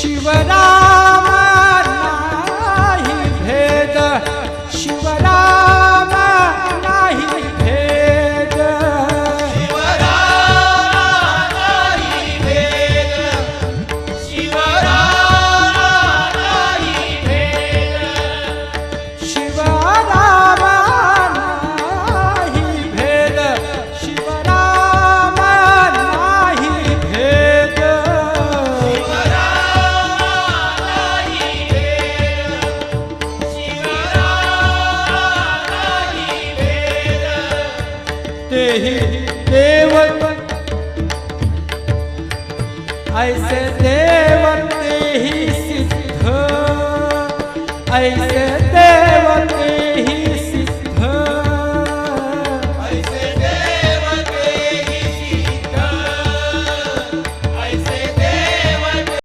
शिवराम नाही भेद शिवराम नाही भेद शिवराम नाही भेद शिवराम नाही भेद शिवराम नाही भेद शिवराम नाही भेद तेही देव ऐसे देव